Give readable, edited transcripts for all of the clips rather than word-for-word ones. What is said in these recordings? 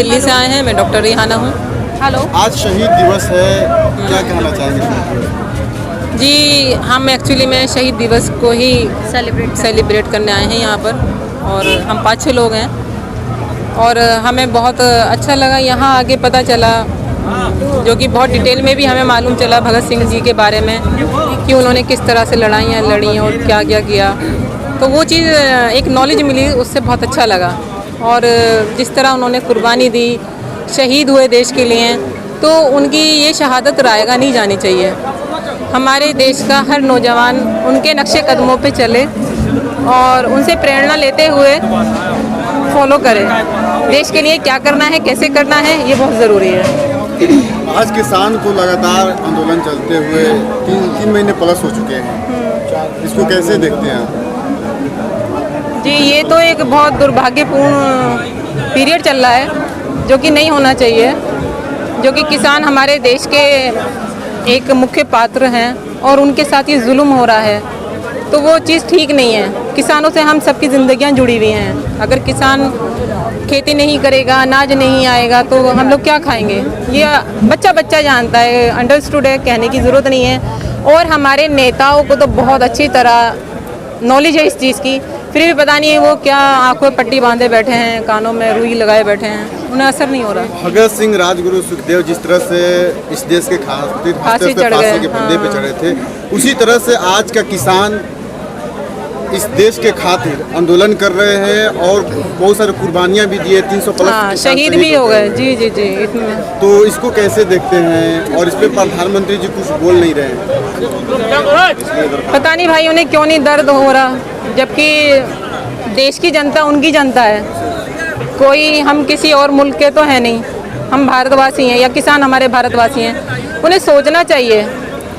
दिल्ली से आए हैं। मैं डॉक्टर रिहाना हूँ। हेलो। आज शहीद दिवस है, क्या कहना चाहेंगे? जी, हम एक्चुअली में शहीद दिवस को ही सेलिब्रेट करने आए हैं यहाँ पर, और हम 5-6 लोग हैं और हमें बहुत अच्छा लगा। यहाँ आगे पता चला, जो कि बहुत डिटेल में भी हमें मालूम चला भगत सिंह जी के बारे में कि उन्होंने किस तरह से लड़ाइयाँ लड़ी और क्या क्या किया। तो वो चीज़ एक नॉलेज मिली, उससे बहुत अच्छा लगा। और जिस तरह उन्होंने कुर्बानी दी, शहीद हुए देश के लिए, तो उनकी ये शहादत रायगा नहीं जानी चाहिए। हमारे देश का हर नौजवान उनके नक्शे कदमों पे चले और उनसे प्रेरणा लेते हुए फॉलो करे। देश के लिए क्या करना है, कैसे करना है, ये बहुत ज़रूरी है। आज किसान को लगातार आंदोलन चलते हुए तीन महीने प्लस हो चुके हैं, इसको कैसे देखते हैं आप? जी, ये तो एक बहुत दुर्भाग्यपूर्ण पीरियड चल रहा है, जो कि नहीं होना चाहिए। जो कि किसान हमारे देश के एक मुख्य पात्र हैं और उनके साथ ये जुल्म हो रहा है, तो वो चीज़ ठीक नहीं है। किसानों से हम सबकी ज़िंदगियां जुड़ी हुई हैं। अगर किसान खेती नहीं करेगा, अनाज नहीं आएगा, तो हम लोग क्या खाएंगे? ये बच्चा बच्चा जानता है, अंडरस्टूड है, कहने की ज़रूरत नहीं है। और हमारे नेताओं को तो बहुत अच्छी तरह नॉलेज है इस चीज़ की, फिर भी पता नहीं है वो क्या आंखों में पट्टी बांधे बैठे हैं, कानों में रुई लगाए बैठे हैं, उन्हें असर नहीं हो रहा। भगत सिंह, राजगुरु, सुखदेव जिस तरह से इस देश के खातिर फांसी के फंदे पे चढ़े थे, उसी तरह से आज का किसान इस देश के खातिर आंदोलन कर रहे हैं और बहुत सारी कुर्बानियां भी दिए, 300 प्लस शहीद भी हो गए। जी जी जी, इतने। तो इसको कैसे देखते हैं? और इस पे प्रधानमंत्री जी कुछ बोल नहीं रहे हैं। पता नहीं भाई उन्हें क्यों नहीं दर्द हो रहा, जबकि देश की जनता उनकी जनता है। कोई हम किसी और मुल्क के तो है नहीं, हम भारतवासी हैं, या किसान हमारे भारतवासी हैं। उन्हें सोचना चाहिए,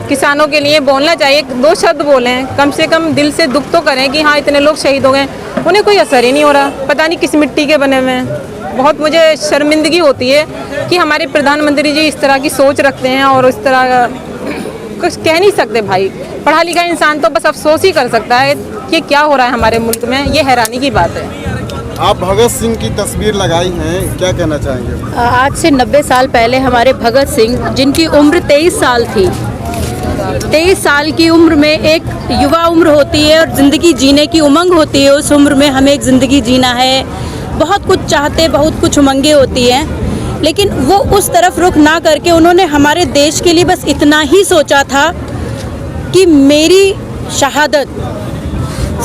किसानों के लिए बोलना चाहिए, 2 शब्द बोलें, कम से कम दिल से दुख तो करें कि हाँ इतने लोग शहीद हो गए। उन्हें कोई असर ही नहीं हो रहा, पता नहीं किस मिट्टी के बने हुए हैं। बहुत मुझे शर्मिंदगी होती है कि हमारे प्रधानमंत्री जी इस तरह की सोच रखते हैं और इस तरह कुछ कह नहीं सकते। भाई पढ़ा लिखा इंसान तो बस अफसोस ही कर सकता है कि क्या हो रहा है हमारे मुल्क में। ये हैरानी की बात है। आप भगत सिंह की तस्वीर लगाई हैं, क्या कहना चाहेंगे? आज से 90 साल पहले हमारे भगत सिंह, जिनकी उम्र 23 साल थी, 23 साल की उम्र में एक युवा उम्र होती है और ज़िंदगी जीने की उमंग होती है। उस उम्र में हमें एक ज़िंदगी जीना है, बहुत कुछ चाहते, बहुत कुछ उमंगें होती हैं, लेकिन वो उस तरफ रुख ना करके उन्होंने हमारे देश के लिए बस इतना ही सोचा था कि मेरी शहादत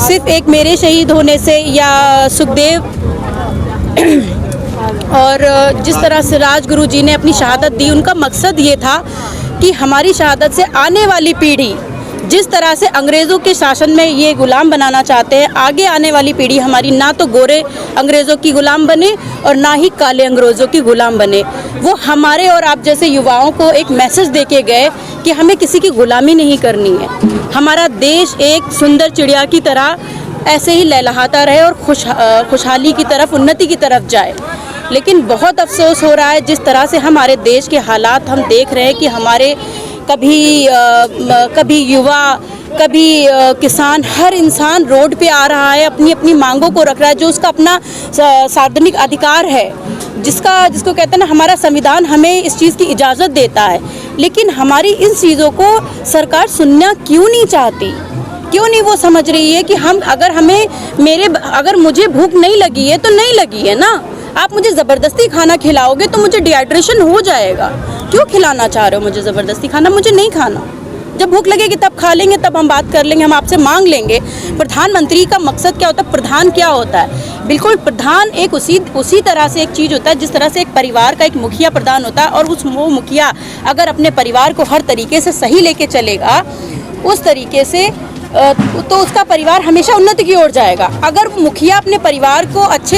सिर्फ एक मेरे शहीद होने से या सुखदेव और जिस तरह से राजगुरु जी ने अपनी शहादत दी, उनका मकसद ये था कि हमारी शहादत से आने वाली पीढ़ी, जिस तरह से अंग्रेज़ों के शासन में ये गुलाम बनाना चाहते हैं, आगे आने वाली पीढ़ी हमारी ना तो गोरे अंग्रेज़ों की गुलाम बने और ना ही काले अंग्रेज़ों की गुलाम बने। वो हमारे और आप जैसे युवाओं को एक मैसेज दे के गए कि हमें किसी की गुलामी नहीं करनी है। हमारा देश एक सुंदर चिड़िया की तरह ऐसे ही लहलहाता रहे और खुशहाली की तरफ, उन्नति की तरफ जाए। लेकिन बहुत अफसोस हो रहा है जिस तरह से हमारे देश के हालात हम देख रहे हैं कि हमारे कभी युवा, कभी किसान, हर इंसान रोड पे आ रहा है, अपनी अपनी मांगों को रख रहा है, जो उसका अपना सार्वजनिक अधिकार है, जिसको कहते हैं ना, हमारा संविधान हमें इस चीज़ की इजाज़त देता है। लेकिन हमारी इन चीज़ों को सरकार सुनना क्यों नहीं चाहती? क्यों नहीं वो समझ रही है कि अगर मुझे भूख नहीं लगी है तो नहीं लगी है ना। आप मुझे ज़बरदस्ती खाना खिलाओगे तो मुझे डिहाइड्रेशन हो जाएगा। क्यों खिलाना चाह रहे हो मुझे ज़बरदस्ती खाना? मुझे नहीं खाना। जब भूख लगेगी तब खा लेंगे, तब हम बात कर लेंगे, हम आपसे मांग लेंगे। प्रधानमंत्री का मकसद क्या होता है? प्रधान क्या होता है? बिल्कुल, प्रधान एक उसी तरह से एक चीज़ होता है जिस तरह से एक परिवार का एक मुखिया प्रधान होता है। और वो मुखिया अगर अपने परिवार को हर तरीके से सही लेके चलेगा, उस तरीके से तो उसका परिवार हमेशा उन्नति की ओर जाएगा। अगर मुखिया अपने परिवार को अच्छे